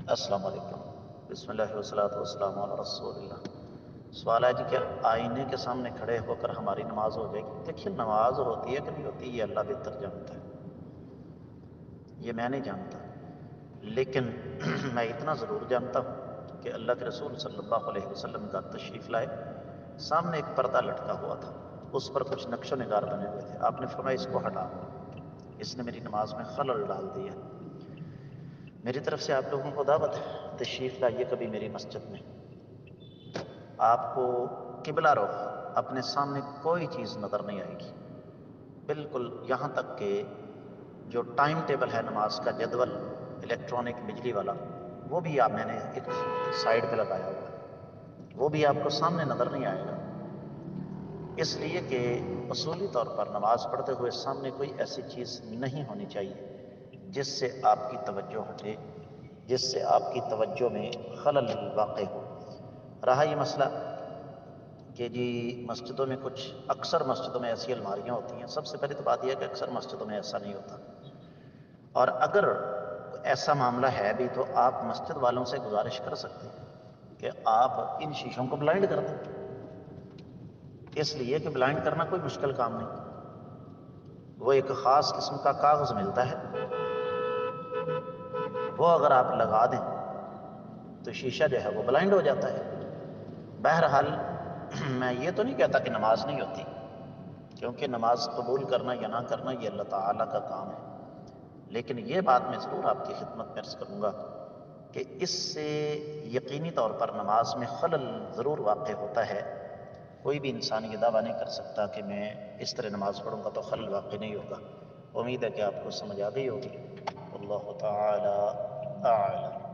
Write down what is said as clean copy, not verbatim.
السلام علیکم۔ بسم اللہ والصلاۃ والسلام علی رسول اللہ۔ سوال ہے جی کہ آئینے کے سامنے کھڑے ہو کر ہماری نماز ہو جائے گی؟ دیکھیے، نماز ہوتی ہے کہ نہیں ہوتی یہ اللہ بہتر جانتا ہے، یہ میں نہیں جانتا، لیکن میں اتنا ضرور جانتا ہوں کہ اللہ کے رسول صلی اللہ علیہ وسلم کا تشریف لائے، سامنے ایک پردہ لٹکا ہوا تھا، اس پر کچھ نقش و نگار بنے ہوئے تھے، آپ نے فرمایا اس کو ہٹا، اس نے میری نماز میں خلل ڈال دیا۔ میری طرف سے آپ لوگوں کو دعوت ہے، تشریف لائیے کبھی میری مسجد میں، آپ کو قبلہ رخ اپنے سامنے کوئی چیز نظر نہیں آئے گی، بالکل یہاں تک کہ جو ٹائم ٹیبل ہے نماز کا جدول الیکٹرانک بجلی والا، وہ بھی آپ میں نے ایک سائڈ پہ لگایا ہوا ہے، وہ بھی آپ کو سامنے نظر نہیں آئے گا، اس لیے کہ اصولی طور پر نماز پڑھتے ہوئے سامنے کوئی ایسی چیز نہیں ہونی چاہیے جس سے آپ کی توجہ ہٹے، جس سے آپ کی توجہ میں خلل واقع ہو۔ رہا یہ مسئلہ کہ جی مسجدوں میں کچھ اکثر مسجدوں میں ایسی الماریاں ہوتی ہیں، سب سے پہلے تو بات یہ ہے کہ اکثر مسجدوں میں ایسا نہیں ہوتا، اور اگر ایسا معاملہ ہے بھی تو آپ مسجد والوں سے گزارش کر سکتے ہیں کہ آپ ان شیشوں کو بلائنڈ کر دیں، اس لیے کہ بلائنڈ کرنا کوئی مشکل کام نہیں، وہ ایک خاص قسم کا کاغذ ملتا ہے، وہ اگر آپ لگا دیں تو شیشہ جو ہے وہ بلائنڈ ہو جاتا ہے۔ بہرحال میں یہ تو نہیں کہتا کہ نماز نہیں ہوتی، کیونکہ نماز قبول کرنا یا نہ کرنا یہ اللہ تعالیٰ کا کام ہے، لیکن یہ بات میں ضرور آپ کی خدمت میں عرض کروں گا کہ اس سے یقینی طور پر نماز میں خلل ضرور واقع ہوتا ہے، کوئی بھی انسان یہ دعویٰ نہیں کر سکتا کہ میں اس طرح نماز پڑھوں گا تو خلل واقع نہیں ہوگا۔ امید ہے کہ آپ کو سمجھ آ گئی ہوگی۔ اللہ تعالی اعلم۔